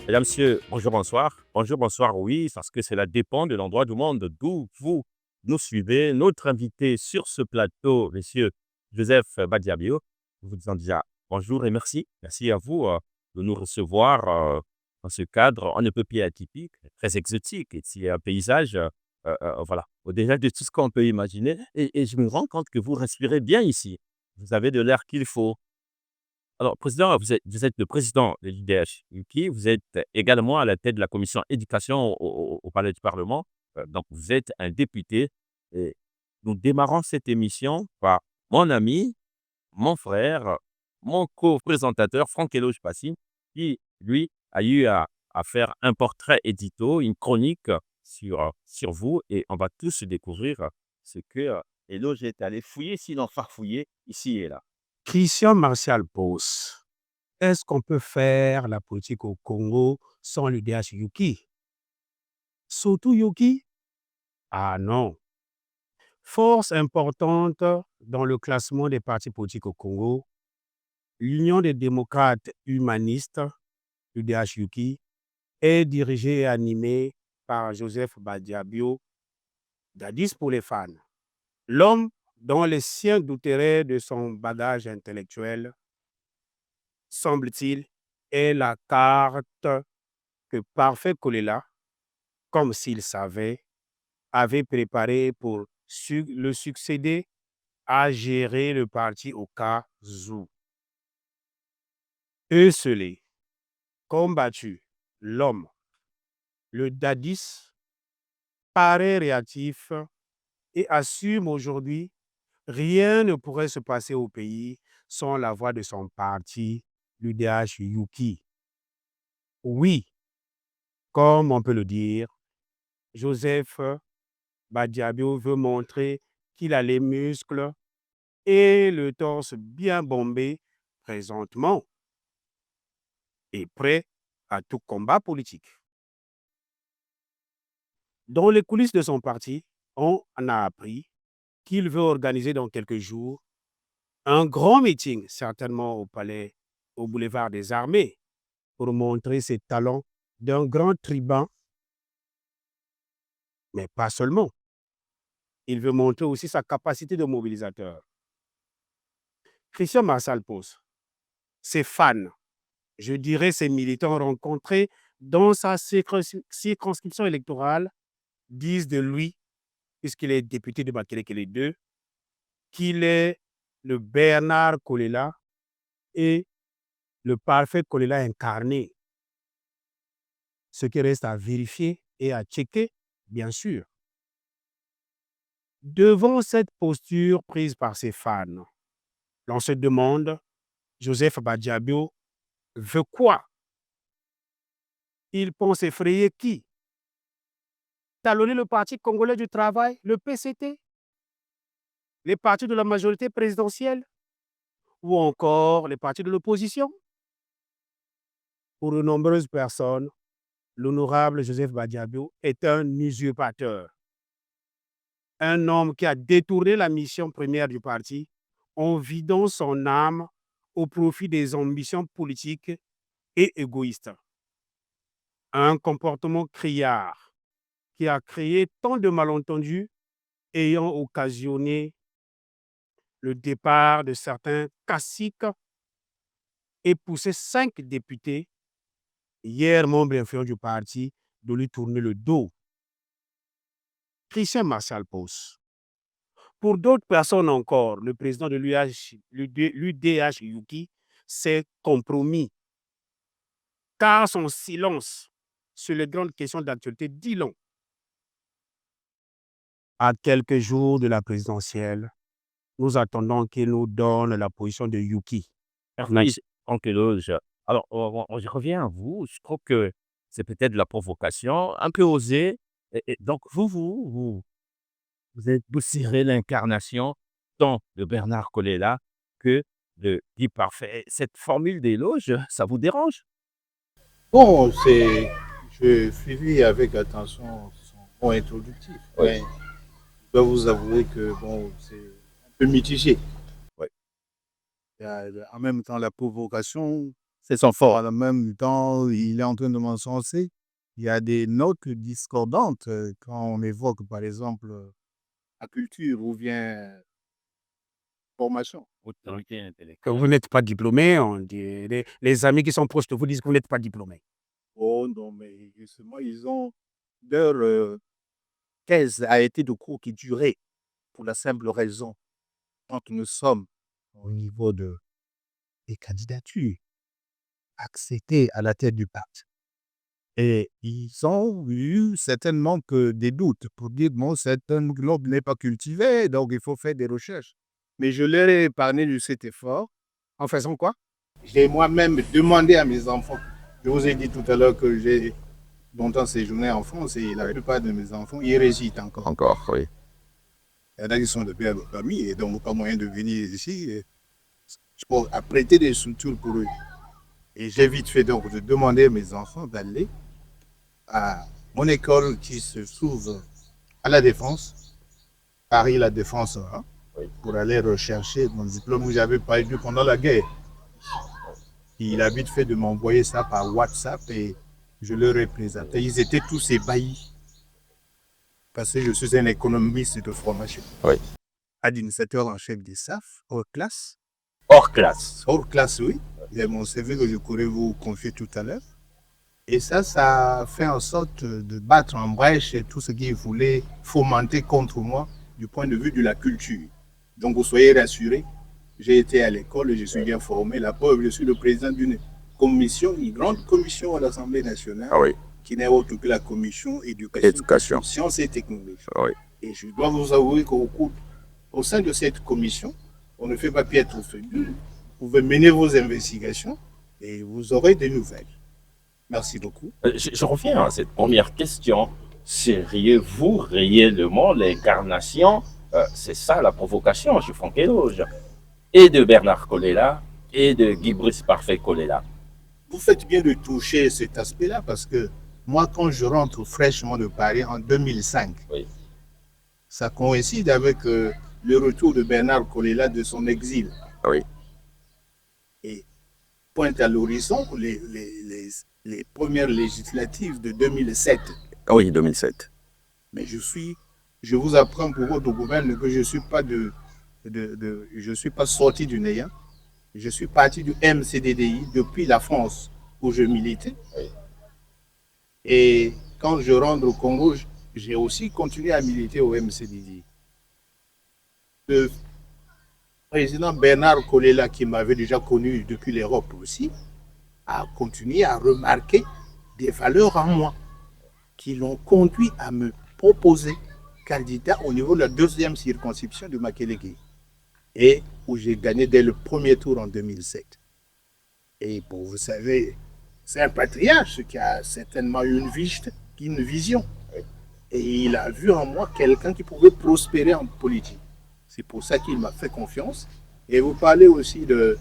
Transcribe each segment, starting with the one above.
Mesdames, Messieurs, bonjour, bonsoir. Bonjour, bonsoir, oui, parce que cela dépend de l'endroit du monde d'où vous nous suivez. Notre invité sur ce plateau, Monsieur Joseph Badiabio, nous vous disons déjà bonjour et merci. Merci à vous de nous recevoir dans ce cadre on ne peut plus atypique, très exotique. Et c'est un paysage, voilà, au-delà de tout ce qu'on peut imaginer. Et je me rends compte que vous respirez bien ici. Vous avez de l'air qu'il faut. Alors, président, vous êtes le président de l'IDH UK, vous êtes également à la tête de la commission éducation au Palais du Parlement, donc vous êtes un député et nous démarrons cette émission par mon ami, mon frère, mon co-présentateur Franck-Eloge Passy, qui lui a eu à faire un portrait édito, une chronique sur vous et on va tous découvrir ce que Eloge est allé fouiller, sinon farfouiller, ici et là. Christian Martial pose: est-ce qu'on peut faire la politique au Congo sans l'UDH Yuki? Surtout Yuki? Ah non. Force importante dans le classement des partis politiques au Congo, l'Union des démocrates humanistes, l'UDH Yuki, est dirigée et animée par Joseph Badiabio, Dadis pour les fans. L'homme dont les siens douteraient de son bagage intellectuel, semble-t-il, est la carte que Parfait Kolela, comme s'il savait, avait préparé pour le succéder à gérer le parti au cas où. Esselé, combattu, l'homme, le dadis, paraît réactif et assume aujourd'hui: rien ne pourrait se passer au pays sans la voix de son parti, l'UDH Yuki. Oui, comme on peut le dire, Joseph Badiabio veut montrer qu'il a les muscles et le torse bien bombé présentement et prêt à tout combat politique. Dans les coulisses de son parti, on a appris qu'il veut organiser dans quelques jours un grand meeting, certainement au palais, au boulevard des Armées, pour montrer ses talents d'un grand tribun, mais pas seulement. Il veut montrer aussi sa capacité de mobilisateur. Christian Martial pose: ses fans, je dirais ses militants rencontrés dans sa circonscription électorale, disent de lui, puisqu'il est député de Makelekele 2, qu'il est le Bernard Kolela et le parfait Kolela incarné. Ce qui reste à vérifier et à checker, bien sûr. Devant cette posture prise par ses fans, l'on se demande, Joseph Badiabio veut quoi? Il pense effrayer qui? Talonner le Parti congolais du travail, le PCT? Les partis de la majorité présidentielle? Ou encore les partis de l'opposition? Pour de nombreuses personnes, l'honorable Joseph Badiabio est un usurpateur. Un homme qui a détourné la mission première du parti en vidant son âme au profit des ambitions politiques et égoïstes. Un comportement criard qui a créé tant de malentendus ayant occasionné le départ de certains caciques et poussé 5 députés, hier membres influents du parti, de lui tourner le dos. Christian Martial pose: pour d'autres personnes encore, le président de l'UDH Yuki s'est compromis, car son silence sur les grandes questions d'actualité dit long. À quelques jours de la présidentielle, nous attendons qu'il nous donne la position de Yuki. Merci, Franck-Eloge. Alors, je reviens à vous. Je trouve que c'est peut-être de la provocation, un peu osée. Et donc, vous serez l'incarnation tant de Bernard Kolela que de Guy Parfait. Cette formule d'éloge, ça vous dérange? Bon, je suivis avec attention son point introductif. Oui. Mais je dois vous avouer que bon, c'est un peu mitigé. Oui. En même temps, la provocation, C'est son fort. En même temps, il est en train de m'encenser. Il y a des notes discordantes quand on évoque, par exemple, La culture ou bien formation. Autorité intellectuelle. Que vous n'êtes pas diplômé, on dit, les amis qui sont proches de vous disent que vous n'êtes pas diplômé. Oh non, mais justement, ils ont leur thèse a été de cours qui durait pour la simple raison, quand nous sommes au niveau des candidatures accéder à la tête du parti. Et ils ont eu certainement que des doutes pour dire, bon, un globe n'est pas cultivé, donc il faut faire des recherches. Mais je leur ai épargné de cet effort. En faisant quoi? J'ai moi-même demandé à mes enfants. Je vous ai dit tout à l'heure que j'ai longtemps séjourné en France et la plupart de mes enfants y résident encore. Encore, oui. Il y en a qui sont de bien famille et donc pas moyen de venir ici pour prêter des structures pour eux. Et j'ai vite fait donc de demander à mes enfants d'aller à mon école qui se trouve à La Défense, Paris La Défense 1, pour aller rechercher mon diplôme que j'avais perdu pendant la guerre. Il a vite fait de m'envoyer ça par WhatsApp et je leur ai présenté. Ils étaient tous ébahis parce que je suis un économiste de formation. Oui. Administrateur en chef des SAF, hors classe. Hors classe. Hors classe, oui. Il y a mon CV que je pourrais vous confier tout à l'heure. Et ça fait en sorte de battre en brèche tout ce qui voulait fomenter contre moi du point de vue de la culture. Donc vous soyez rassurés, j'ai été à l'école et je suis bien formé. La preuve, je suis le président d'une commission, une grande commission à l'Assemblée nationale, qui n'est autre que la commission éducation, sciences et technologies. Et je dois vous avouer qu'au sein de cette commission, on ne fait pas piètre feuille. Vous pouvez mener vos investigations et vous aurez des nouvelles. Merci beaucoup. Je reviens à cette première question. Seriez-vous réellement l'incarnation, c'est ça la provocation, je Franck Eloge, et de Bernard Kolela et de Guy Brice Parfait Kolela? Vous faites bien de toucher cet aspect-là parce que moi, quand je rentre fraîchement de Paris en 2005, ça coïncide avec le retour de Bernard Kolela de son exil. Et pointe à l'horizon les premières législatives de 2007. Oui, 2007. Mais je vous apprends pour votre gouvernement que je ne suis pas sorti du néant. Je suis parti du MCDDI depuis la France où je militais. Et quand je rentre au Congo, j'ai aussi continué à militer au MCDDI. Le président Bernard Kolela, qui m'avait déjà connu depuis l'Europe aussi, a continué à remarquer des valeurs en moi qui l'ont conduit à me proposer candidat au niveau de la deuxième circonscription de Makelele et où j'ai gagné dès le premier tour en 2007. Et bon, vous savez, c'est un patriarche qui a certainement eu une vision. Et il a vu en moi quelqu'un qui pouvait prospérer en politique. C'est pour ça qu'il m'a fait confiance. Et vous parlez aussi de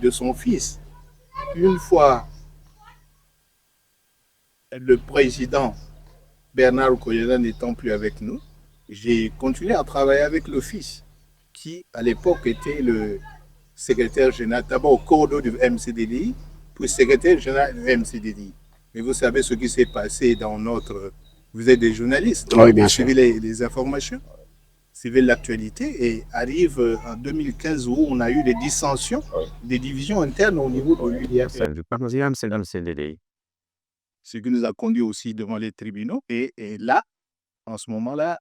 son fils. Une fois le président Bernard Kolela n'étant plus avec nous, j'ai continué à travailler avec le fils, qui à l'époque était le secrétaire général, d'abord au cordeau du MCDDI, puis secrétaire général du MCDDI. Mais vous savez ce qui s'est passé dans notre... Vous êtes des journalistes, donc vous suivez les informations, suivez l'actualité, et arrive en 2015 où on a eu des dissensions, des divisions internes au niveau de l'UDF. Ce qui nous a conduit aussi devant les tribunaux. Et là, en ce moment-là,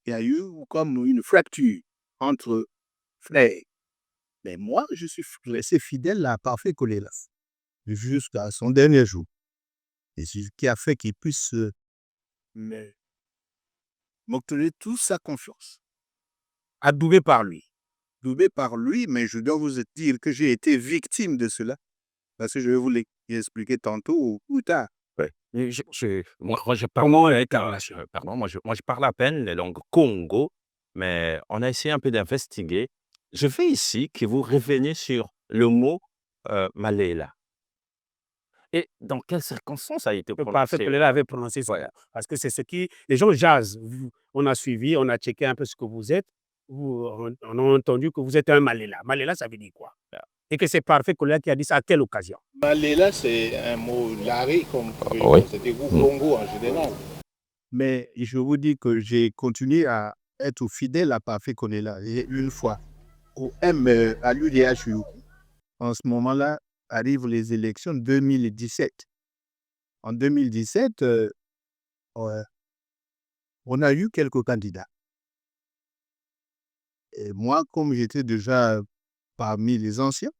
il y a eu comme une fracture entre frères. Mais moi, je suis resté fidèle à Parfait Kolela jusqu'à son dernier jour. Et c'est ce qui a fait qu'il puisse m'octroyer toute sa confiance. Adoubé par lui. Adoubé par lui, mais je dois vous dire que j'ai été victime de cela. Parce que je vais vous l'expliquer tantôt ou plus tard. Moi, je parle à peine les langues Congo, mais on a essayé un peu d'investiguer. Je veux ici que vous reveniez sur le mot Malela. Et dans quelles circonstances a été Parfait prononcé? Kolela avait prononcé ça. Parce que c'est ce qui... Les gens jasent. On a suivi, on a checké un peu ce que vous êtes. On a entendu que vous êtes un Malela. Malela, ça veut dire quoi? et que c'est Parfait Kolela qui a dit ça à telle occasion. Malela, c'est un mot laré, comme Oui. c'était vous, Congo en général. Mais je vous dis que j'ai continué à être fidèle à Parfait Kolela. Et une fois, à l'UDHU, en ce moment-là, arrivent les élections 2017. En 2017, on a eu quelques candidats. Et moi, comme j'étais déjà parmi les anciens,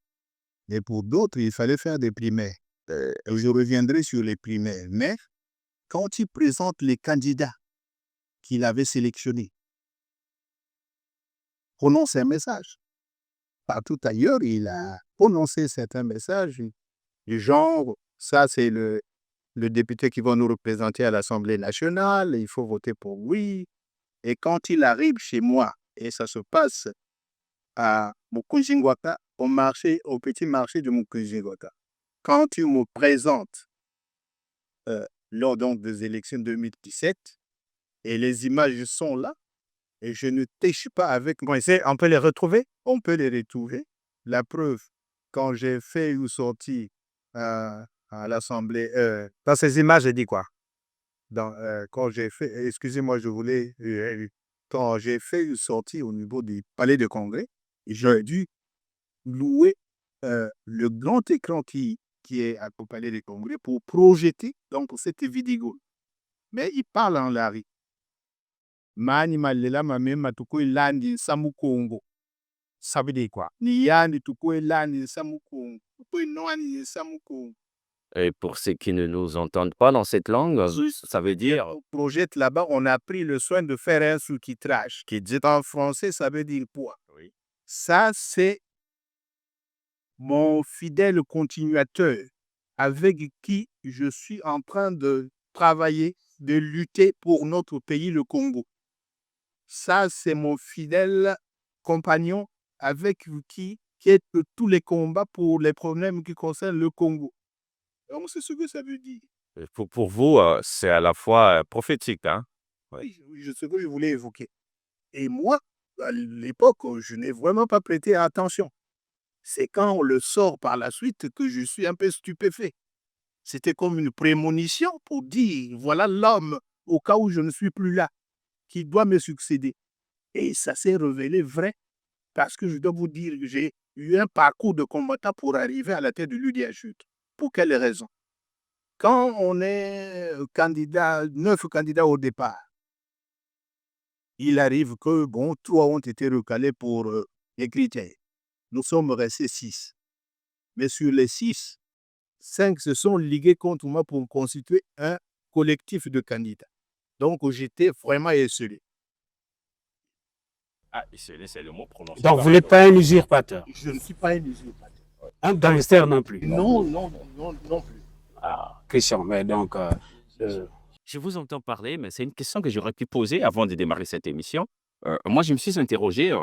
et pour d'autres, il fallait faire des primaires. Je reviendrai sur les primaires. Mais quand il présente les candidats qu'il avait sélectionnés, prononce un message. Partout ailleurs, il a prononcé certains messages du genre, ça c'est le député qui va nous représenter à l'Assemblée nationale, il faut voter pour lui. Et quand il arrive chez moi, et ça se passe à Mukujingwaka, au petit marché de Mukujingwaka, quand il me présente lors donc des élections 2017, et les images sont là, et je ne tâche pas avec moi. On peut les retrouver? On peut les retrouver. La preuve, quand j'ai fait une sortie à l'Assemblée, Dans ces images, j'ai dit quoi? quand j'ai fait, excusez-moi, quand j'ai fait une sortie au niveau du Palais de Congrès, j'ai dû louer le grand écran qui est au Palais de Congrès pour projeter donc cette vidéo. Mais il parle en lari. Mani malela mame matuko ilandi samukongo. Ça veut dire quoi? Ni yandi tuko ilandi samukongo. Tuko inoani samukongo. Et pour ceux qui ne nous entendent pas dans cette langue, ça veut dire On projette là-bas, on a pris le soin de faire un sous-titrage qui dit en français, ça veut dire quoi? Oui. Ça, c'est mon fidèle continuateur avec qui je suis en train de travailler, de lutter pour notre pays, le Congo. Ça, c'est mon fidèle compagnon avec qui est tous les combats pour les problèmes qui concernent le Congo. Donc, c'est ce que ça veut dire. pour vous, c'est à la fois prophétique, hein? Oui, c'est ce que je voulais évoquer. Et moi, à l'époque, je n'ai vraiment pas prêté attention. C'est quand on le sort par la suite que je suis un peu stupéfait. C'était comme une prémonition pour dire, voilà l'homme, au cas où je ne suis plus là, qui doit me succéder. Et ça s'est révélé vrai, parce que je dois vous dire que j'ai eu un parcours de combattant pour arriver à la tête de l'UDHU. Pour quelle raison? Quand on est 9 candidats au départ, il arrive que, 3 ont été recalés pour les critères. Nous sommes restés 6. Mais sur les 6, 5 se sont ligués contre moi pour constituer un collectif de candidats. Donc, j'étais vraiment esselé. Ah, c'est le mot prononcé. Donc, vous n'êtes pas un usurpateur? Je ne suis pas un usurpateur. Un gangster non plus? Non plus. Ah, Christian, mais donc... Je vous entends parler, mais c'est une question que j'aurais pu poser avant de démarrer cette émission. Moi, je me suis interrogé,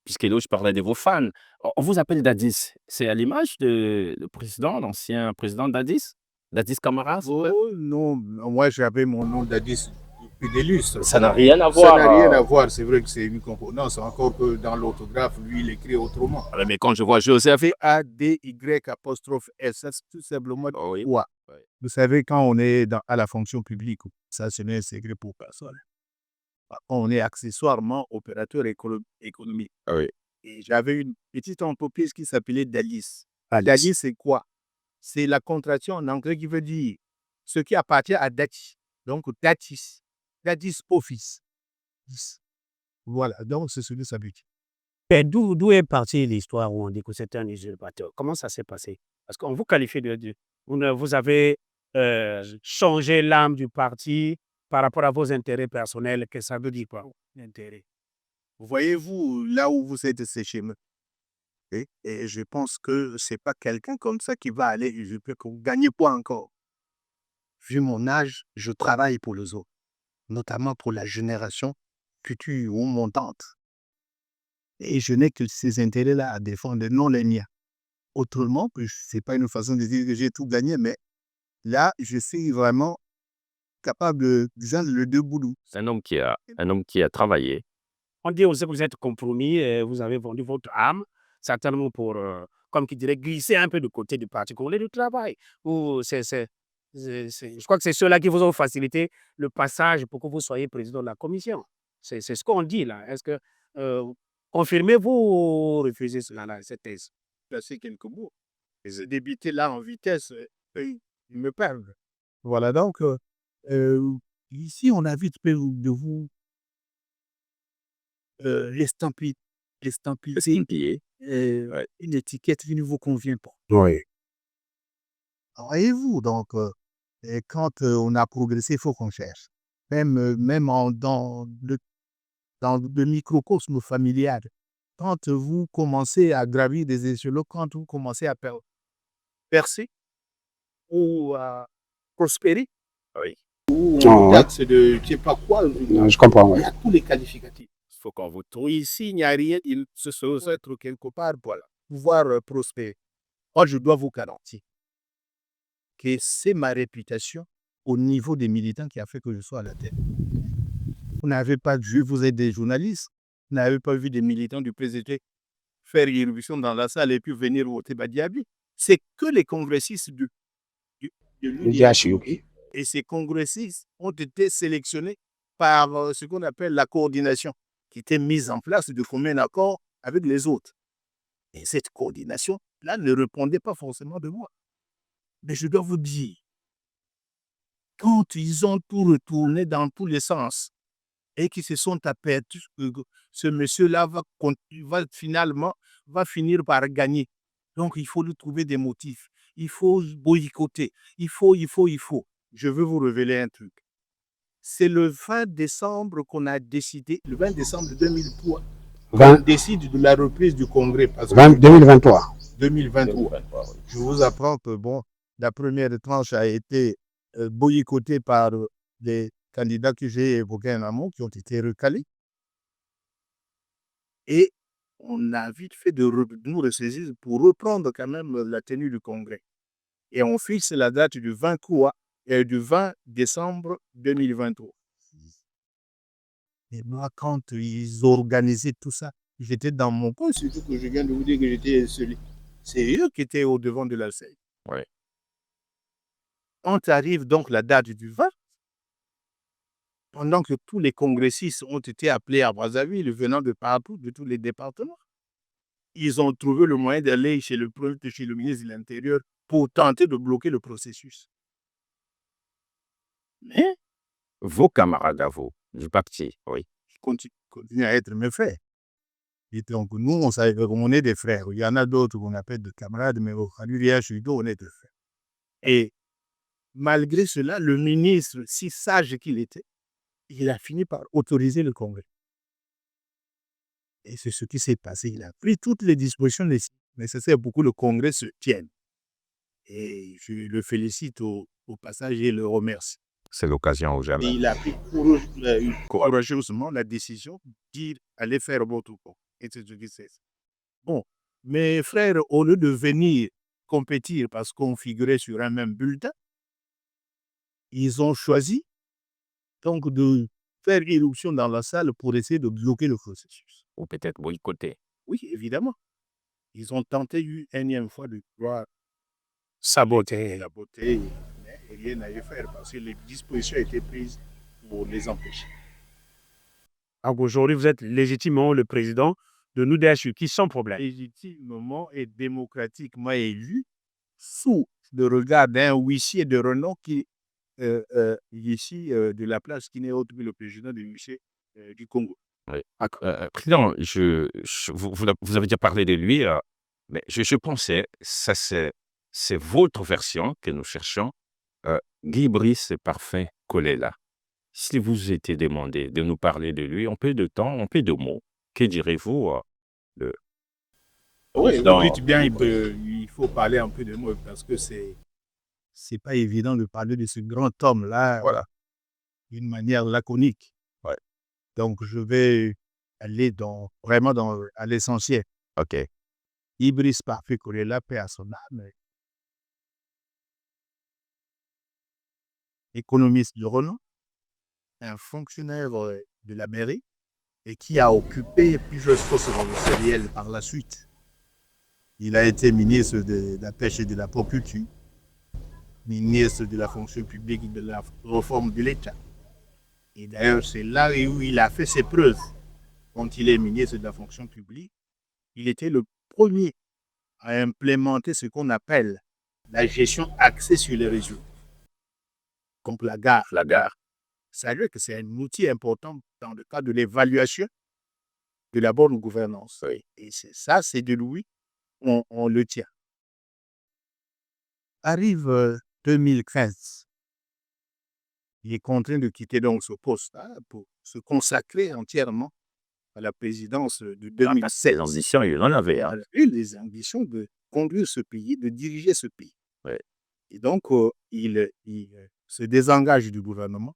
puisqu'Eloge parlait de vos fans. On vous appelle Dadis. C'est à l'image de l'ancien président Dadis? Dadis Camara? Oh, non, moi j'avais mon nom Dadis depuis des lustres. Ça n'a rien à Ça voir. n'a rien à voir, c'est vrai que c'est une composante, encore que dans l'orthographe, lui, il écrit autrement. Mais quand je vois Joseph, A-D-Y'-S, tout simplement. oh oui. Ouais. Vous savez, quand on est à la fonction publique, ça, ce n'est un secret pour personne. On est accessoirement opérateur économique. Ah oui. Et j'avais une petite entreprise qui s'appelait Dalis. Dalis, c'est quoi? C'est la contraction en anglais qui veut dire ce qui appartient à Datis. Donc, Datis. Datis Office. Voilà, donc c'est ce que ça veut dire. Et d'où est partie l'histoire où on dit que c'était un usurpateur? Comment ça s'est passé? Parce qu'on vous qualifie vous avez changé l'âme du parti par rapport à vos intérêts personnels. Qu'est-ce que ça veut dire quoi? Intérêt. Voyez-vous, là où vous êtes, c'est chez moi. Et je pense que ce n'est pas quelqu'un comme ça qui va aller usurper, que vous ne gagnez pas encore. Vu mon âge, je travaille pour les autres, notamment pour la génération future ou montante. Et je n'ai que ces intérêts-là à défendre, non les miens. Autrement, ce n'est pas une façon de dire que j'ai tout gagné, mais là, je suis vraiment capable de dire le deux boulots. C'est un homme qui a travaillé. On dit aussi que vous êtes compromis et vous avez vendu votre âme, certainement pour comme qui dirait, glisser un peu de côté du Parti congolais du travail. Ou je crois que c'est ceux-là qui vous ont facilité le passage pour que vous soyez président de la commission. C'est ce qu'on dit là. Est-ce que confirmez-vous ou refusez cela, là, cette thèse? Placer quelques mots. Les débuter là en vitesse, ils me perdent. Voilà, donc, ici, on a vite fait de vous estampiller une étiquette qui ne vous convient pas. Oui. Voyez-vous, donc, et quand on a progressé, il faut qu'on cherche. Même dans le microcosme familial. Quand vous commencez à gravir des échelons, quand vous commencez à percer ou à prospérer, On taxe de je sais pas quoi. Je comprends, Il ouais. y a tous les qualificatifs. il faut qu'on vous trouve. Ici, il n'y a rien, il se doit être quelque part, voilà, pouvoir prospérer. Moi, je dois vous garantir que c'est ma réputation au niveau des militants qui a fait que je sois à la tête. Vous n'avez pas vu, vous êtes des journalistes, vous n'avez pas vu des militants du PCT faire irruption dans la salle et puis venir voter Badiabi. C'est que les congressistes de l'UDHUK. Et ces congressistes ont été sélectionnés par ce qu'on appelle la coordination, qui était mise en place de commun accord avec les autres. Et cette coordination-là ne répondait pas forcément de moi. Mais je dois vous dire, quand ils ont tout retourné dans tous les sens et qu'ils se sont aperçus que ce monsieur-là va finir par gagner. Donc, il faut lui trouver des motifs. Il faut boycotter. Il faut. Je veux vous révéler un truc. C'est le 20 décembre qu'on a décidé, le 20 décembre 2003, on décide de la reprise du congrès. Parce que 2023. 2023. Je vous apprends que bon, la première tranche a été boycottée par les candidats que j'ai évoqués en amont, qui ont été recalés. Et on a vite fait de nous ressaisir pour reprendre quand même la tenue du congrès. Et on fixe la date du 20 décembre 2023. Et moi, quand ils organisaient tout ça, j'étais dans mon coin, surtout que je viens de vous dire que j'étais celui. C'est eux qui étaient au devant de la scène. Ouais. Quand arrive donc la date du 20, pendant que tous les congressistes ont été appelés à Brazzaville, venant de partout, de tous les départements, ils ont trouvé le moyen d'aller chez le ministre de l'Intérieur pour tenter de bloquer le processus. Mais Vos camarades à vous, du parti, oui. continuent à être mes frères. Et donc, nous, on savait qu'on est des frères. Il y en a d'autres qu'on appelle de camarades, mais au l'UDH, on est des frères. Et malgré cela, le ministre, si sage qu'il était, il a fini par autoriser le congrès. Et c'est ce qui s'est passé. Il a pris toutes les dispositions nécessaires pour que le congrès se tienne. Et je le félicite au passage et le remercie. C'est l'occasion ou Et jamais. il a pris Courageusement la décision qu'il allait faire votre coup. Et c'est ce qui s'est fait. Bon, mes frères, au lieu de venir compétir parce qu'on figurait sur un même bulletin, ils ont choisi donc de faire irruption dans la salle pour essayer de bloquer le processus. Ou peut-être boycotter. Oui, évidemment. Ils ont tenté une énième fois de pouvoir saboter, mais rien n'a été fait parce que les dispositions étaient prises pour les empêcher. Donc aujourd'hui, vous êtes légitimement le président de l'UDHUK sans problème. Légitimement et démocratiquement élu sous le regard d'un huissier de renom qui ici de la place qui n'est autre que le président du huissier du Congo. Oui. Président, vous avez déjà parlé de lui, mais je pensais, ça c'est votre version que nous cherchons. Guy Brice Parfait Kolela. Si vous étiez demandé de nous parler de lui, en peu de temps, en peu de mots, que direz-vous Oui, dans- vous dites bien, il faut parler un peu de moi parce que c'est pas évident de parler de ce grand homme-là, voilà, d'une manière laconique. Ouais. Donc, je vais aller vraiment à l'essentiel. OK. Ibris Parfait Kolela, paix à son âme, économiste de renom, un fonctionnaire de la mairie et qui a occupé plusieurs postes ministériels par la suite. Il a été ministre de la Pêche et de l'Aquaculture, ministre de la fonction publique et de la réforme de l'État. Et d'ailleurs, c'est là où il a fait ses preuves. Quand il est ministre de la fonction publique, il était le premier à implémenter ce qu'on appelle la gestion axée sur les résultats. Comme la gare. La gare. Ça veut dire que c'est un outil important dans le cadre de l'évaluation de la bonne gouvernance. Oui. Et ça, c'est de lui, on le tient. Arrive 2015. Il est contraint de quitter donc ce poste pour se consacrer entièrement à la présidence de Ses 2016. ambitions, il en avait. Il a eu les ambitions de conduire ce pays, de diriger ce pays. Ouais. Et donc, il se désengage du gouvernement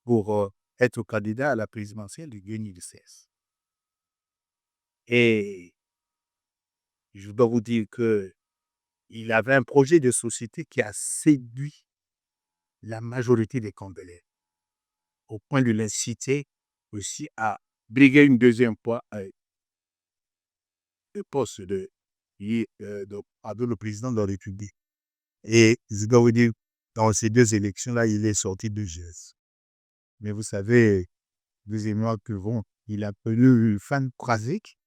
pour être candidat à la présidentielle de 2016. Et je dois vous dire qu'il avait un projet de société qui a séduit la majorité des Congolais, au point de l'inciter aussi à briguer une deuxième fois le poste avec le président de la République. Et je dois vous dire, dans ces deux élections-là, il est sorti de GS. Mais vous savez, deuxièmement, il a connu Fan Krasik,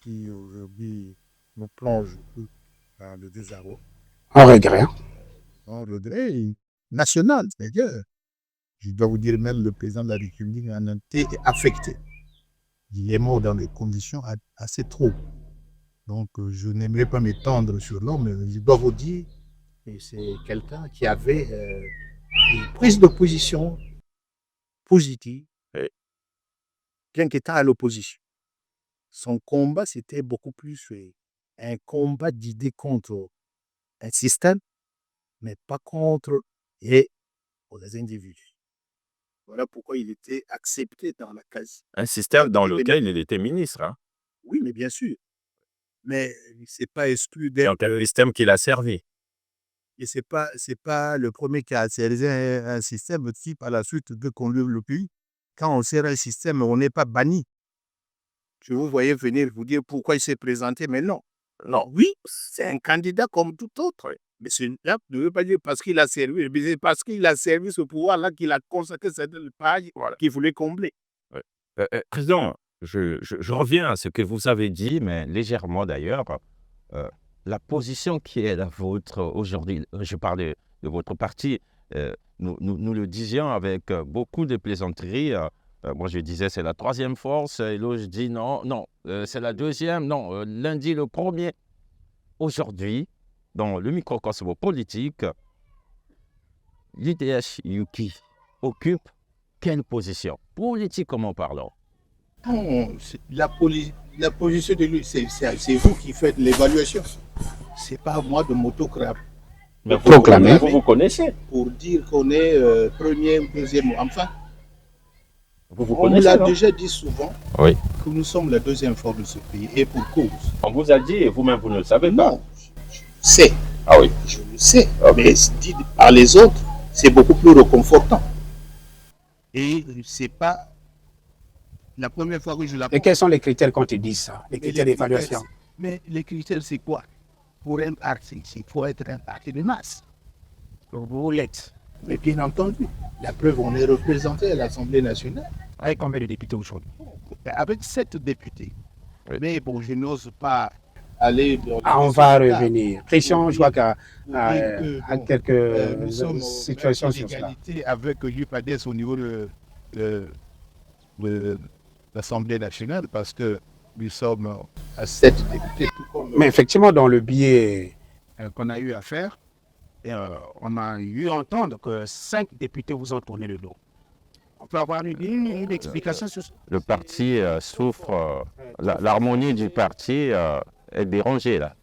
qui aujourd'hui nous plonge dans le désarroi. Un regret. Un regret national, c'est-à-dire, je dois vous dire, même le président de la République en a été affecté. Il est mort dans des conditions assez troubles. Donc, je n'aimerais pas m'étendre sur l'homme, mais je dois vous dire que c'est quelqu'un qui avait une prise de position positive, bien qu'étant à l'opposition. Son combat, c'était beaucoup plus un combat d'idées contre un système, mais pas contre les individus. Voilà pourquoi il était accepté dans la case. Un système dans lequel il était ministre. Hein. Oui, mais bien sûr. Mais il ne s'est pas exclu Donc, un système qu'il a servi. Et ce n'est pas le premier qui a servi un système qui, par la suite, de conduire le pays. Quand on sert un système, on n'est pas banni. Je vous voyais venir vous dire pourquoi il s'est présenté, mais non. Non. Oui, c'est un candidat comme tout autre. Oui. Mais cela ne veut pas dire parce qu'il a servi, mais c'est parce qu'il a servi ce pouvoir-là qu'il a consacré cette page qu'il voulait combler. Oui. Président, je reviens à ce que vous avez dit, mais légèrement d'ailleurs. La position qui est la vôtre aujourd'hui, je parle de votre parti, nous le disions avec beaucoup de plaisanteries. Moi, je disais c'est la troisième force, et l'autre, je dis non, c'est la deuxième, non, lundi le premier. Aujourd'hui, dans le microcosme politique, l'UDH Yuki occupe quelle position, politiquement parlant? Non, la position de lui, c'est vous qui faites l'évaluation. C'est pas à moi de m'autoclamer. Mais vous connaissez. Pour dire qu'on est premier, deuxième, enfin. Vous On connaissez, l'a non? déjà dit souvent que nous sommes la deuxième force de ce pays et pour cause. On vous a dit et vous-même vous ne le savez pas. Non, je sais. Ah oui. Je le sais. Mais dit par les autres, c'est beaucoup plus réconfortant. Et c'est pas la première fois que je l'apprends. Et quels sont les critères quand ils disent ça, les critères d'évaluation? Mais les critères, c'est quoi? Pour un parti, il faut être un parti de masse. Donc vous l'êtes. Mais bien entendu, la preuve, on est représenté à l'Assemblée nationale. Avec combien de députés aujourd'hui? Avec 7 députés. Oui. Mais bon, je n'ose pas aller dans on va revenir. Christian, je vois qu'à quelques nous sommes situations sur cela. avec l'UPADES au niveau de l'Assemblée nationale parce que nous sommes à 7 députés. Mais effectivement, dans le billet qu'on a eu à faire, on a eu à entendre que 5 députés vous ont tourné le dos. On peut avoir une explication sur ça? Le parti souffre, l'harmonie du parti est dérangée là.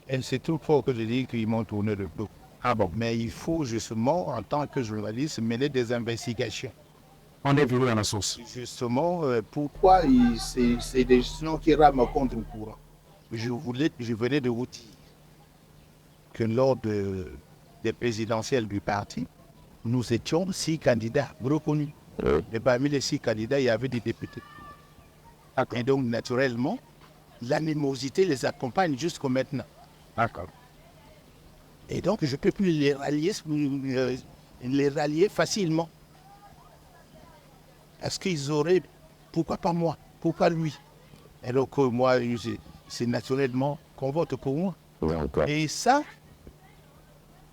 Et c'est tout fort que je dis qu'ils m'ont tourné le dos. Ah bon? Mais il faut justement, en tant que journaliste, mener des investigations. On est venu à la source. Justement, pourquoi c'est des gens qui rament contre le courant. Je venais de vous dire que lors des présidentielles du parti, nous étions 6 candidats reconnus. Et parmi les 6 candidats, il y avait des députés. Et donc, naturellement, l'animosité les accompagne jusqu'au maintenant. D'accord. Et donc, je ne peux plus les rallier facilement. Est-ce qu'ils auraient... Pourquoi pas moi? Pourquoi lui? Alors que moi, c'est naturellement qu'on vote pour moi. Et ça,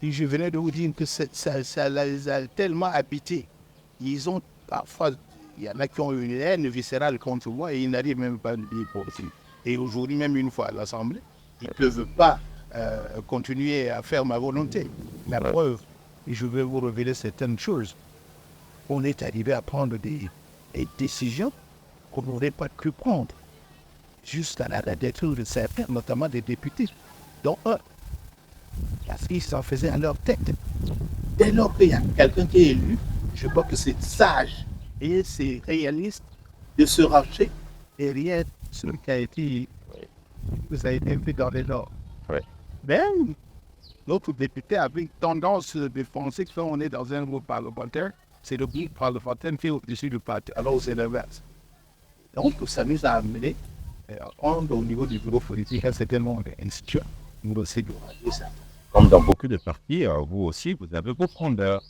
je venais de vous dire que ça les a tellement habités. Ils ont parfois... Il y en a qui ont une haine viscérale contre moi et ils n'arrivent même pas à me dire possible. Et aujourd'hui, même une fois à l'Assemblée, ils ne peuvent pas continuer à faire ma volonté. La preuve, et je vais vous révéler certaines choses. On est arrivé à prendre des décisions qu'on n'aurait pas pu prendre. Jusqu'à la détruire de certains, notamment des députés, dont un. Parce qu'ils s'en faisaient à leur tête. Dès lors qu'il y a quelqu'un qui est élu, je crois que c'est sage et c'est réaliste de se racheter et rien de ce qui a été, vous avez été fait dans les normes. Mais notre député avait tendance de penser que quand on est dans un groupe parlementaire, c'est le groupe parlementaire qui est au-dessus du parti. Alors c'est l'inverse. Donc ça nous a amené au niveau du bureau politique, c'est tellement institut, nous aussi de radier ça. Comme dans beaucoup de partis, vous aussi, vous avez vos frondeurs.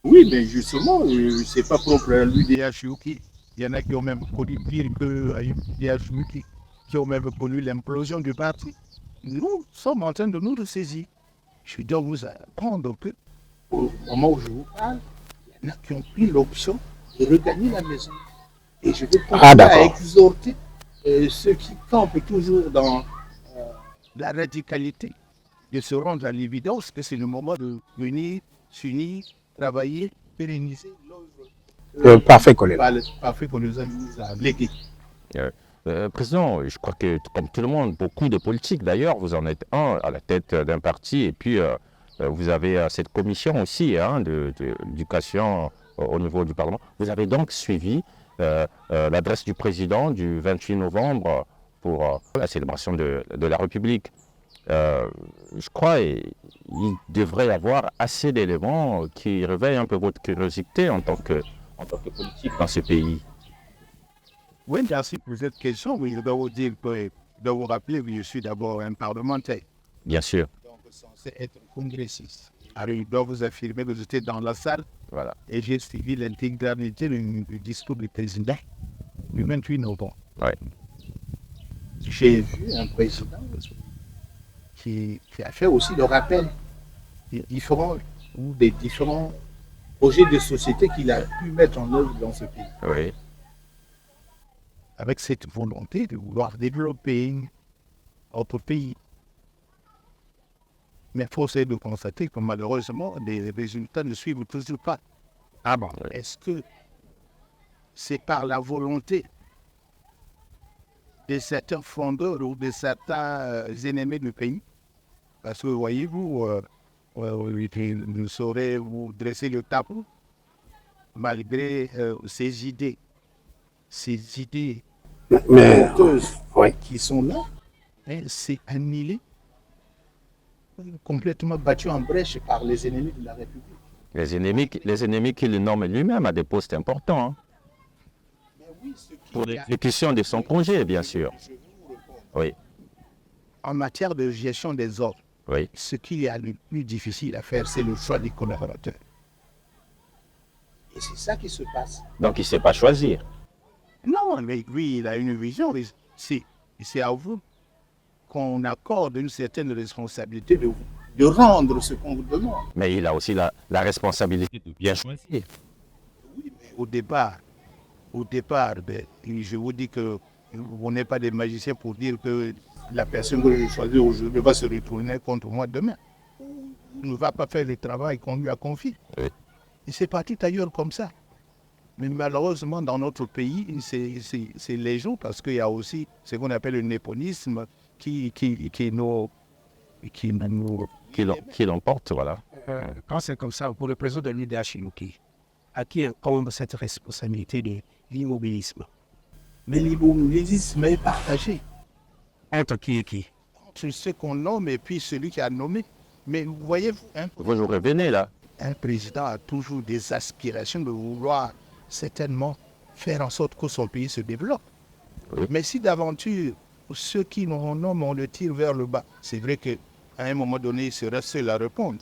Oui, mais justement, c'est pas propre à l'UDHU. Il y en a qui ont même connu pire que l'UDHU, qui ont même connu l'implosion du parti. Nous sommes en train de nous ressaisir. Je dois vous apprendre que, au moment où je vous parle, il y en a qui ont pris l'option de regagner la maison. Et je vais continuer à exhorter ceux qui campent toujours dans la radicalité, de se rendre à l'évidence que c'est le moment de venir, s'unir, travailler, pérenniser l'œuvre Parfait, collègue. parfait qu'on nous a légué. Président, je crois que comme tout le monde, beaucoup de politiques d'ailleurs, vous en êtes un à la tête d'un parti et puis vous avez cette commission aussi d'éducation au niveau du Parlement. Vous avez donc suivi l'adresse du président du 28 novembre pour la célébration de la République. Je crois qu'il devrait y avoir assez d'éléments qui réveillent un peu votre curiosité en tant que politique dans ce pays. Oui, merci pour cette question. Oui, je dois vous dire que, je dois vous rappeler que je suis d'abord un parlementaire. Bien sûr. Donc, censé être congressiste. Alors, je dois vous affirmer que j'étais dans la salle Voilà. et j'ai suivi l'intégralité du discours du président du 28 novembre. Ouais. J'ai vu un président qui a fait aussi le rappel des différents projets de société qu'il a pu mettre en œuvre dans ce pays. Oui. Avec cette volonté de vouloir développer notre pays. Mais force est de constater que malheureusement, les résultats ne suivent toujours pas. Ah bon? Est-ce que c'est par la volonté de certains fondeurs ou de certains ennemis du pays? Parce que voyez-vous, vous saurez vous dresser le tableau malgré ces idées honteuses qui sont là, c'est annihilé, complètement battu en brèche par les ennemis de la République. Les ennemis qui le nomment lui-même à des postes importants. Hein. Mais oui, ce qui Pour l'exécution de son projet, bien sûr. Je vous réponds. Oui. En matière de gestion des ordres, Oui. ce qui est le plus difficile à faire, c'est le choix des collaborateurs. Et c'est ça qui se passe. Donc il ne sait pas choisir. Non, mais lui, il a une vision. C'est à vous qu'on accorde une certaine responsabilité de rendre ce qu'on vous demande. Mais il a aussi la responsabilité de bien choisir. Oui, mais au départ, je vous dis que vous n'êtes pas des magiciens pour dire que la personne que je choisis aujourd'hui va se retourner contre moi demain. Il ne va pas faire le travail qu'on lui a confié. Oui. Et c'est parti ailleurs comme ça. Mais malheureusement, dans notre pays, c'est léger parce qu'il y a aussi ce qu'on appelle le népotisme qui l'emporte, voilà. Quand c'est comme ça, pour le président de l'UDHU, à qui incombe cette responsabilité de l'immobilisme? Mais l'immobilisme est partagé Entre qui et qui? entre ceux qu'on nomme et puis celui qui a nommé. Mais voyez-vous, Vous nous revenez là. un président a toujours des aspirations de vouloir certainement faire en sorte que son pays se développe. Oui. Mais si d'aventure, ceux qui nous nomment, on le tire vers le bas, c'est vrai qu'à un moment donné, il sera seul à répondre.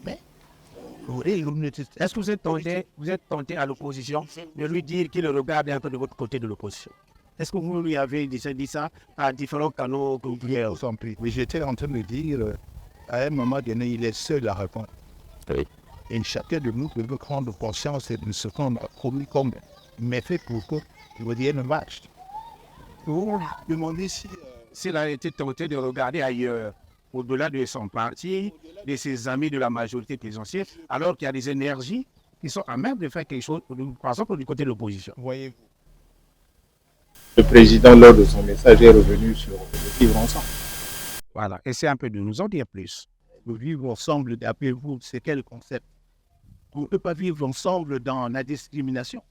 Mais, Est-ce que vous êtes tenté à l'opposition de lui dire qu'il regarde un peu de votre côté de l'opposition? Est-ce que vous lui avez déjà dit ça à différents canaux communautaires? Oui, j'étais en train de dire, à un moment donné, il est seul à répondre. Oui. Et chacun de nous peut prendre conscience de ce qu'on a promis comme méfait pour que le revienne match. Vous demandez si S'il a été tenté de regarder ailleurs, au-delà de son parti, de ses amis de la majorité présidentielle, alors qu'il y a des énergies qui sont à même de faire quelque chose, par exemple, du côté de l'opposition. voyez-vous. Le président, lors de son message, est revenu sur le vivre ensemble. Voilà, essaie un peu de nous en dire plus. Le vivre ensemble, d'après vous, c'est quel concept? On ne peut pas vivre ensemble dans la discrimination.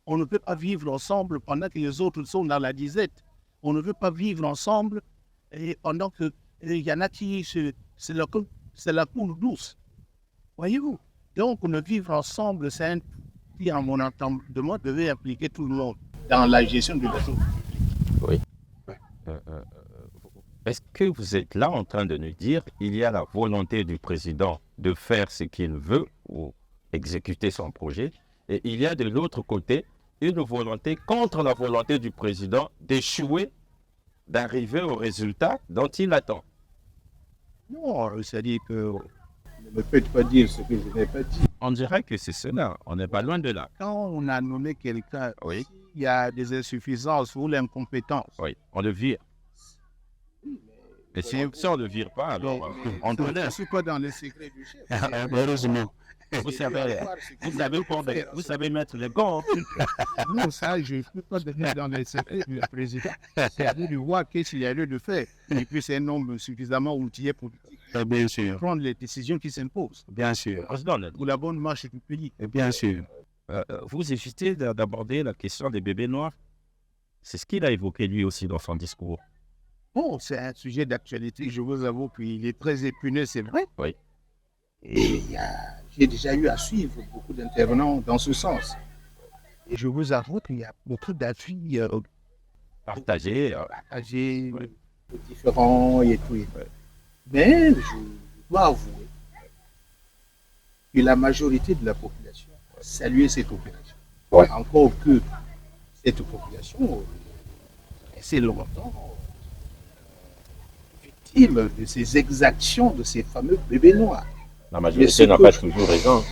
On ne peut pas vivre ensemble pendant que les autres sont dans la disette. On ne veut pas vivre ensemble et pendant qu'il y en a qui, c'est la cour douce. Voyez-vous? Donc, le vivre ensemble, c'est un qui, à mon entendement, devait impliquer tout le monde dans la gestion de la chose. Oui. Est-ce que vous êtes là en train de nous dire qu'il y a la volonté du président de faire ce qu'il veut ou exécuter son projet, et il y a de l'autre côté une volonté contre la volonté du président d'échouer, d'arriver au résultat dont il attend? Non, c'est-à-dire que ne me faites pas dire ce que je n'ai pas dit. On dirait que c'est cela, on n'est pas loin de là. Quand on a nommé quelqu'un, Oui. il y a des insuffisances ou l'incompétence. Oui, on le vire. Et si on ne le vire pas, alors on te Je ne laisse. suis pas dans les secrets du chef. Heureusement. Vous savez mettre les gants. Non, ça, je ne peux pas devenir dans les secrets du président. C'est à lui de voir qu'est-ce qu'il y a lieu de faire. Et puis, c'est un homme suffisamment outillé pour Bien sûr, prendre les décisions qui s'imposent bien sûr, pour la bonne marche du pays. bien sûr. Vous évitez d'aborder la question des bébés noirs. C'est ce qu'il a évoqué lui aussi dans son discours. Bon, c'est un sujet d'actualité, je vous avoue, puis il est très épineux, c'est vrai. Oui. Et j'ai déjà eu à suivre beaucoup d'intervenants dans ce sens. Et je vous avoue qu'il y a beaucoup d'avis Partagé. partagés, différents et tout. Mais je dois avouer que la majorité de la population a salué cette opération. Ouais. Encore que cette population est longtemps victime de ces exactions de ces fameux bébés noirs. La majorité n'a pas toujours raison.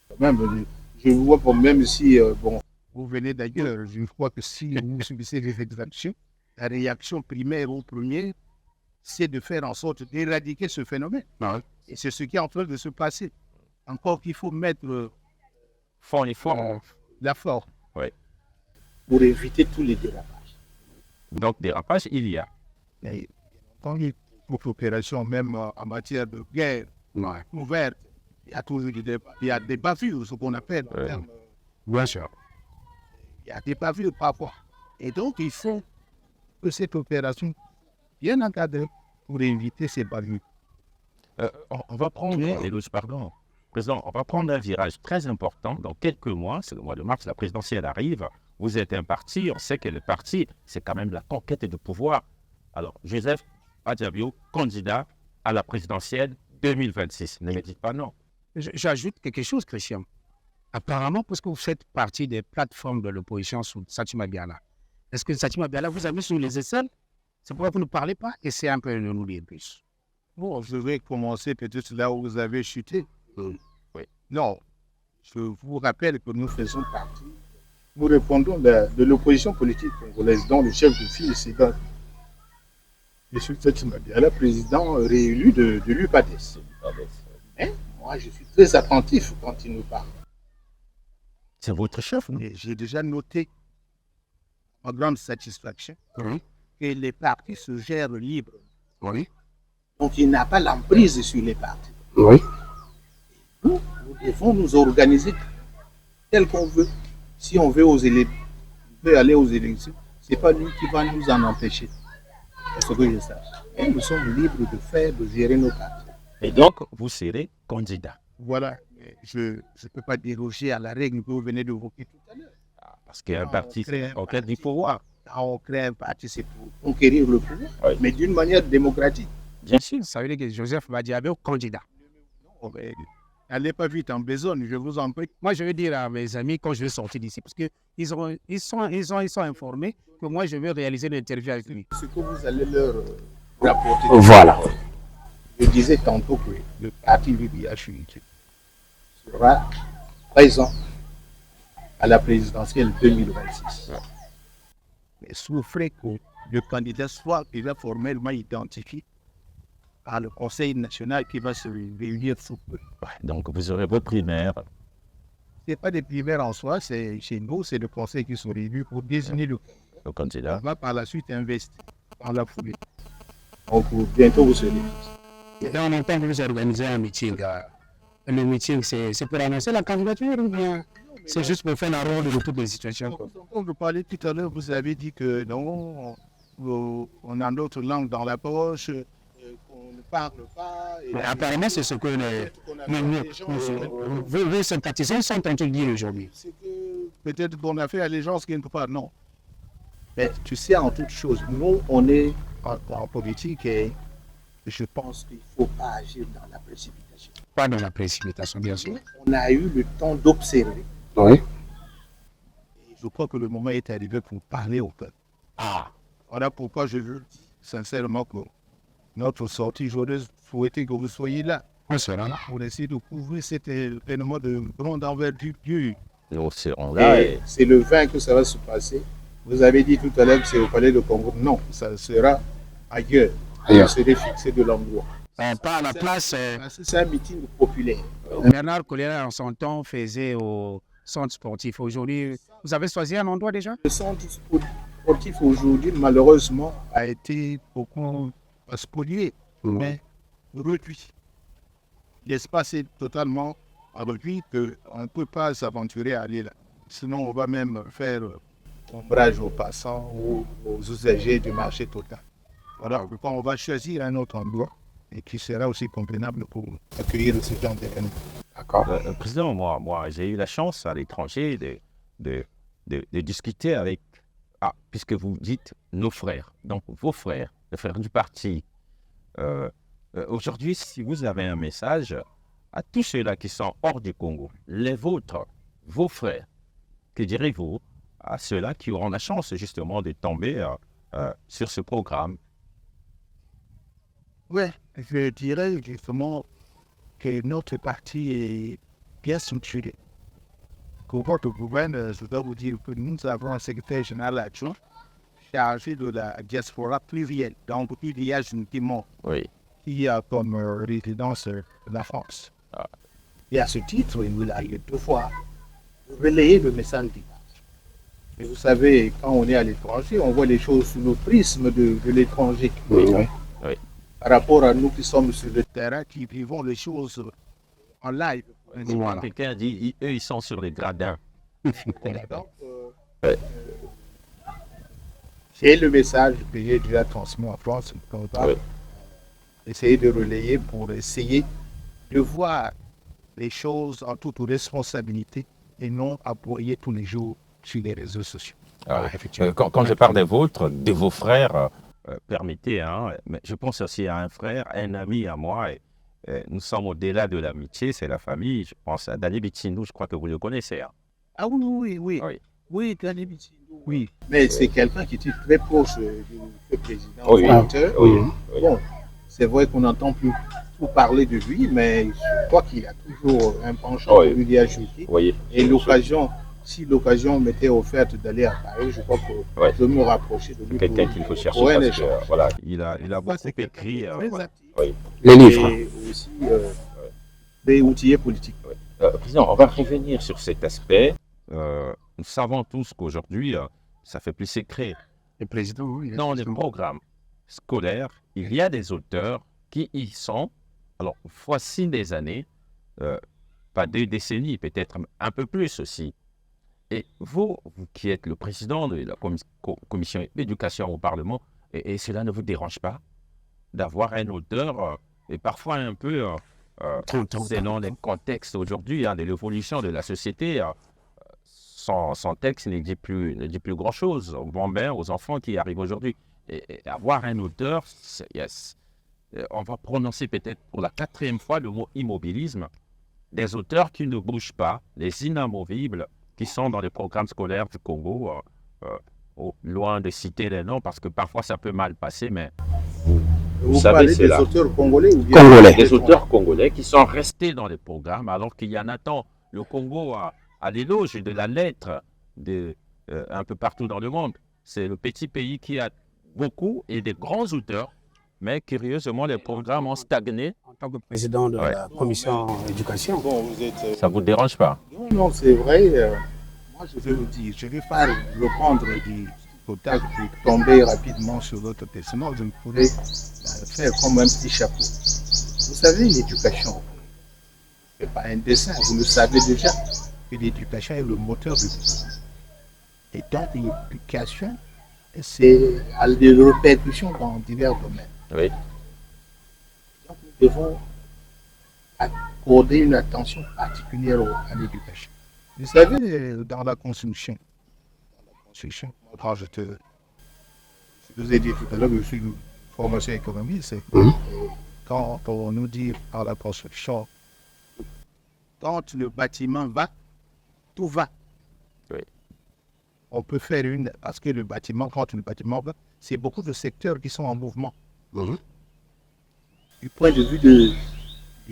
Quand même, je vois pas, même si, bon, vous venez d'ailleurs, je crois que si vous subissez des exactions, la réaction primaire ou première, c'est de faire en sorte d'éradiquer ce phénomène. Et c'est ce qui est en train de se passer. Encore qu'il faut mettre Font l'effort. la force Ouais. pour éviter tous les dérapages. Donc, dérapage, il y a. Et quand il y a beaucoup d'opérations, même en matière de guerre ouverte, il y a toujours des débats. Il y a des bavures, ce qu'on appelle en termes. Bien sûr. Il y a des bavures parfois. Et donc, il faut que cette opération bien encadrée pour éviter ces bavures. On va prendre, pardon, Président, on va prendre un virage très important. Dans quelques mois, c'est le mois de mars, la présidentielle arrive. Vous êtes un parti, on sait que le parti, c'est quand même la conquête de pouvoir. Alors, Joseph Badiabio, candidat à la présidentielle 2026. Ne me dites pas non. J'ajoute quelque chose, Christian. Apparemment, parce que vous faites partie des plateformes de l'opposition sous Satima Biala, est-ce que Satima Biala vous a mis sur les aisselles? C'est pourquoi vous ne parlez pas? Essayez un peu de nous dire plus. Bon, je vais commencer peut-être là où vous avez chuté. Oui. Non, je vous rappelle que nous faisons partie, nous répondons de l'opposition politique congolaise dont le chef de file, c'est M. Satima Biala, président réélu de l'UPADES. Mais moi, je suis très attentif quand il nous parle. C'est votre chef, non? Et j'ai déjà noté, en grande satisfaction, Oui. que les partis se gèrent libres. Oui. Donc, il n'a pas l'emprise sur les partis. Oui. Nous devons nous organiser tel qu'on veut. Si on veut aller aux élections, ce n'est pas lui qui va nous en empêcher. C'est ce que je sache. Et nous sommes libres de faire, de gérer nos partis. Et donc, vous serez candidat. Voilà. Je ne peux pas déroger à la règle que vous venez d'évoquer tout à l'heure. Parce qu'un on parti, crée un en quête du parti. pouvoir. On crée un parti, c'est pour conquérir le pouvoir, Oui. mais d'une manière démocratique. Bien sûr. Ça veut dire que Joseph Badiabé candidat. Non, mais allez pas vite en besogne, je vous en prie. Moi, je vais dire à mes amis quand je vais sortir d'ici, parce qu'ils sont informés que moi, je vais réaliser l'interview avec lui. Ce que vous allez leur rapporter. Voilà. Je disais tantôt que le parti UBH sera présent à la présidentielle 2026. Mais souffrez que le candidat soit déjà formellement identifié par le Conseil national qui va se réunir sous peu. Ouais, donc, vous aurez vos primaires. Ce n'est pas des primaires en soi, c'est chez nous, c'est le Conseil qui se réunit pour désigner le Le On candidat. va par la suite investir dans la foulée. Donc bientôt vous serez. Et là, on entend que vous organisez un meeting. Le meeting, c'est pour annoncer la candidature ou bien c'est juste pour faire la rôle de toutes les situations? Quand vous parlez tout à l'heure, vous avez dit que non, on a notre langue dans la poche, qu'on ne parle pas. Mais apparemment, c'est ce que les sympathisants sont en train de dire aujourd'hui. C'est que peut-être qu'on a fait allégeance quelque part, non. Mais tu sais, en toute chose, nous, on est en politique et je pense qu'il ne faut pas agir dans la précipitation. Pas dans la précipitation, bien sûr. On a eu le temps d'observer. Oui. Et je crois que le moment est arrivé pour parler au peuple. Ah, Voilà pourquoi je veux sincèrement que notre sortie, j'aurais souhaité que vous soyez là on sera là. pour essayer de couvrir cet événement de grande envergure. Nous serons là. Et c'est le 20 que ça va se passer. Vous avez dit tout à l'heure que c'est au Palais de Congo. Non, ça sera ailleurs. Ailleurs. Vous serez fixé de l'endroit. Pas à la place. Parce que c'est un meeting populaire. Bernard Collier, en son temps, faisait au centre sportif. Aujourd'hui, vous avez choisi un endroit déjà? Le centre sportif aujourd'hui, malheureusement, a été beaucoup spolié, mais réduit. L'espace est totalement réduit qu'on ne peut pas s'aventurer à aller là. Sinon, on va même faire ombrage aux passants ou aux usagers du marché total. Voilà, on va choisir un autre endroit et qui sera aussi convenable pour accueillir ce genre d'événement. D'accord. Président, moi j'ai eu la chance à l'étranger de discuter avec, puisque vous dites nos frères, donc vos frères, les frères du parti. Aujourd'hui, si vous avez un message à tous ceux-là qui sont hors du Congo, les vôtres, vos frères, que direz-vous à ceux-là qui auront la chance justement de tomber sur ce programme? Oui, je dirais justement que notre parti est bien structuré. Pour votre gouvernement, je dois vous dire que nous avons un secrétaire général adjoint chargé de la diaspora plurielle. Donc, il y a justement Oui. qui a comme résidence la France. Ah. Et à ce titre, il a eu 2 fois relayé le message du parti. Et vous savez, quand on est à l'étranger, on voit les choses sous le prisme de l'étranger. Oui. Par rapport à nous qui sommes sur le terrain, qui vivons les choses en live. Voilà. Quelqu'un dit, eux, ils sont sur les gradins. Donc, c'est le message que j'ai déjà transmis en France. On va essayer de relayer pour essayer de voir les choses en toute responsabilité et non appuyer tous les jours sur les réseaux sociaux. Effectivement. Quand je parle des vôtres, de vos frères, permettez, mais je pense aussi à un frère, un ami à moi. Nous sommes au-delà de l'amitié, c'est la famille. Je pense à Dani Bitsindou, je crois que vous le connaissez. Ah oui. Oui. Oui, Dani Bitsindou. Oui, mais c'est quelqu'un qui était très proche du président fondateur. Bon, c'est vrai qu'on n'entend plus parler de lui, mais je crois qu'il a toujours un penchant pour lui ajouter. Et l'occasion, si l'occasion m'était offerte d'aller à Paris, je crois que je me rapprocher de lui. Quelqu'un qu'il faut chercher parce que, voilà, il a beaucoup écrit. Les livres. Et aussi des outillés politiques. Président, on va revenir sur cet aspect. Nous savons tous qu'aujourd'hui, ça fait plus secret. Le président, oui. Dans les programmes scolaires, il y a des auteurs qui y sont. Alors, voici des années, pas 2 décennies, peut-être un peu plus aussi. Et vous qui êtes le président de la commission éducation au Parlement, et cela ne vous dérange pas d'avoir un auteur, et parfois un peu, selon les contextes aujourd'hui, de l'évolution de la société, son texte ne dit plus grand-chose aux bambins, aux enfants qui arrivent aujourd'hui. Et avoir un auteur, on va prononcer peut-être pour la 4e fois le mot immobilisme, des auteurs qui ne bougent pas, les inamovibles, qui sont dans les programmes scolaires du Congo, loin de citer les noms, parce que parfois ça peut mal passer, mais Vous savez, parlez c'est des là. auteurs congolais ou bien Congolais. des auteurs congolais qui sont restés dans les programmes, alors qu'il y en a tant. Le Congo a l'éloge de la lettre un peu partout dans le monde. C'est le petit pays qui a beaucoup et des grands auteurs, mais curieusement, les programmes ont stagné. En tant que président de Ouais. la commission éducation, Bon, vous êtes. Ça ne vous dérange pas? Non, non, c'est vrai. Moi, je vais vous dire, je ne vais pas reprendre du contact et tomber rapidement sur l'autre personne. Je pourrais faire comme un petit chapeau. Vous savez, l'éducation, ce n'est pas un dessin. Vous le savez déjà que l'éducation est le moteur du pays. Et donc, l'éducation, a des répercussions dans divers domaines. Oui. Donc, nous devons accorder une attention particulière à l'éducation. Vous savez, dans la construction, quand je vous ai dit tout à l'heure que je suis une formation économique, c'est quand on nous dit par la construction, quand le bâtiment va, tout va. Oui. On peut faire parce que le bâtiment, quand le bâtiment va, c'est beaucoup de secteurs qui sont en mouvement. Du point de vue de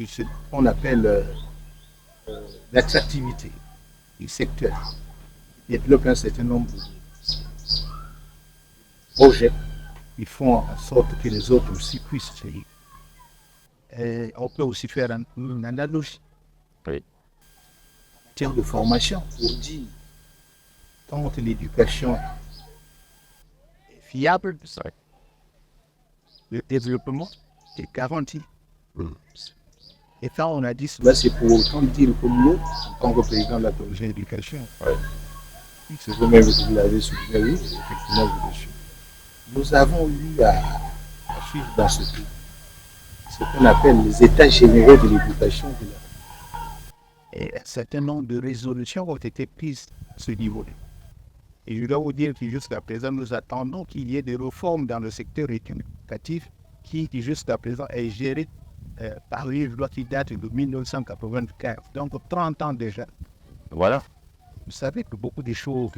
ce qu'on appelle l'attractivité du secteur, il développe un certain nombre de projets qui font en sorte que les autres aussi puissent faire. Et on peut aussi faire une analogie. Oui. En termes de formation, pour dire quand l'éducation est fiable, vrai. le développement est garanti. Et ça, on a dit cela, c'est pour autant dire que nous, en tant que président de la commission d'éducation, c'est vous-même que vous l'avez souligné, oui, effectivement, vous le suivez. Nous avons eu à suivre dans ce pays ce qu'on appelle les états généraux de l'éducation de la. Et un certain nombre de résolutions ont été prises à ce niveau-là. Et je dois vous dire que jusqu'à présent, nous attendons qu'il y ait des réformes dans le secteur éducatif qui, jusqu'à présent, est géré par une loi qui date de 1995, donc 30 ans déjà. Voilà. Vous savez que beaucoup de choses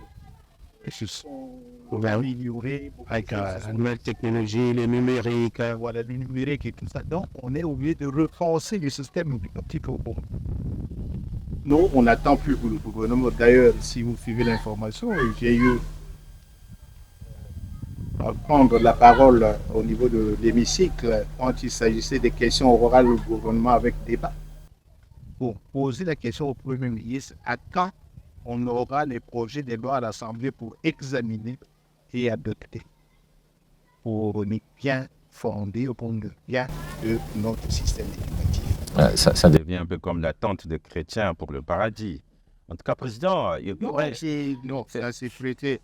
se sont améliorées avec la nouvelle technologie, le numérique, voilà, le numérique et tout ça. Donc, on est obligé de repenser le système éducatif au bon. Nous, on n'attend plus que le gouvernement. D'ailleurs, si vous suivez l'information, j'ai eu à prendre la parole au niveau de l'hémicycle quand il s'agissait des questions orales au gouvernement avec débat. Pour poser la question au Premier ministre, à quand on aura les projets de loi à l'Assemblée pour examiner et adopter, pour bien fonder, pour bien de notre système éducatif. Ça devient un peu comme l'attente des chrétiens pour le paradis. En tout cas, président, il pourrait... Non, c'est prêter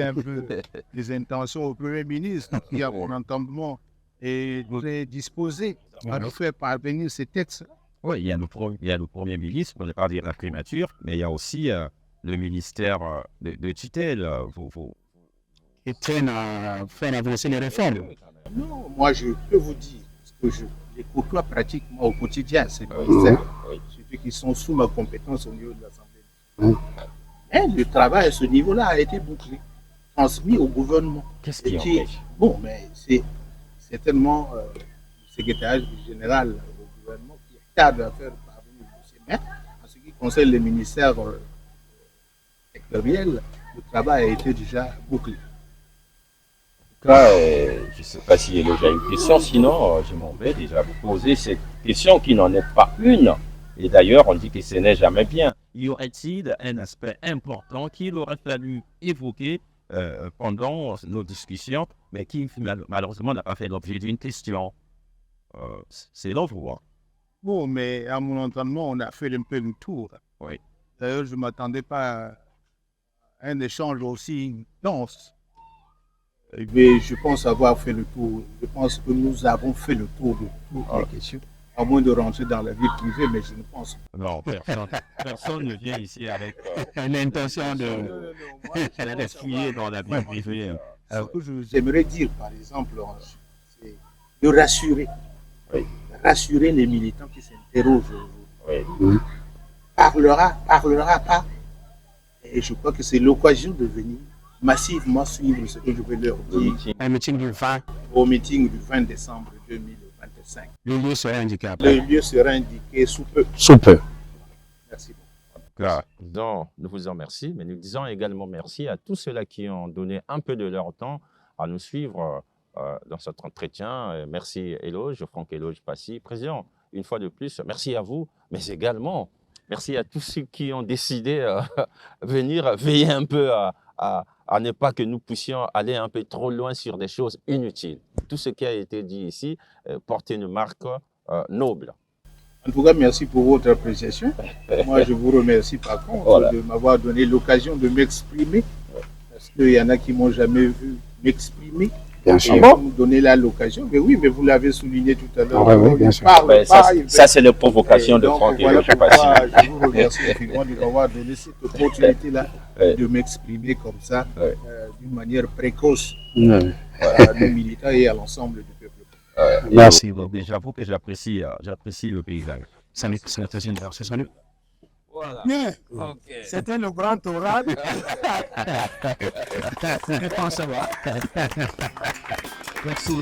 un peu les intentions au Premier ministre qui, à mon entendement, est très disposé à nous faire parvenir ces textes. Oui, il y a le Premier ministre, pour ne pas dire la primature, mais il y a aussi le ministère de tutelle. ils tiennent à faire avancer les réformes. Non, moi je peux vous dire, parce que je les côtoie pratiquement au quotidien, ces ministères, ceux qui sont sous ma compétence au niveau de l'Assemblée. Et le travail à ce niveau-là a été bouclé, transmis au gouvernement. Qu'est-ce qui empêche? Bon, mais c'est certainement le secrétaire général du gouvernement qui cadre à faire parvenir le dossier. Mais en ce qui concerne les ministères sectoriels, le travail a été déjà bouclé. En tout cas, je ne sais pas s'il y a déjà une question, sinon je m'en vais déjà vous poser cette question qui n'en est pas une. Et d'ailleurs, on dit que ce n'est jamais bien. Y aurait-il un aspect important qu'il aurait fallu évoquer pendant nos discussions, mais qui malheureusement n'a pas fait l'objet d'une question? C'est l'envoi. Bon, mais à mon entraînement, on a fait un peu le tour. Oui. D'ailleurs, je ne m'attendais pas à un échange aussi dense. Mais je pense avoir fait le tour. Je pense que nous avons fait le tour de toutes les questions. à moins de rentrer dans la vie privée, mais je ne pense pas. Non, personne ne vient ici avec l'intention de Moi, fouiller dans la vie privée. Ce que j'aimerais dire, par exemple, c'est de rassurer. Rassurer les militants qui s'interrogent aujourd'hui. Parlera pas. Et je crois que c'est l'occasion de venir massivement suivre ce que je vais leur dire Un meeting du 20, au meeting du 20 décembre 2025. le lieu serait indiqué après. Le lieu sera indiqué sous peu. Sous peu. Merci beaucoup. Donc, nous vous en remercions, mais nous disons également merci à tous ceux-là qui ont donné un peu de leur temps à nous suivre dans cet entretien. Merci Éloge, Franck Éloge Passy. Président, une fois de plus, merci à vous, mais également merci à tous ceux qui ont décidé de venir veiller un peu à ne pas que nous puissions aller un peu trop loin sur des choses inutiles. Tout ce qui a été dit ici porte une marque noble. En tout cas, merci pour votre appréciation. Moi, je vous remercie par contre de m'avoir donné l'occasion de m'exprimer, parce qu'il y en a qui m'ont jamais vu m'exprimer. Bien Et sûr. vous me donnez là l'occasion. Mais oui, mais vous l'avez souligné tout à l'heure. Oui, bien sûr. Ça, c'est la provocation de Franck Voilà Éloge Passy. pourquoi je vous remercie infiniment de m'avoir donné cette opportunité-là de m'exprimer comme ça, d'une manière précoce à nos militants et à l'ensemble du peuple. Merci. J'avoue que j'apprécie le paysage. Salut, c'est salut. Voilà. Bien. Ok. C'était le grand oral. Je pense ça va. Merci.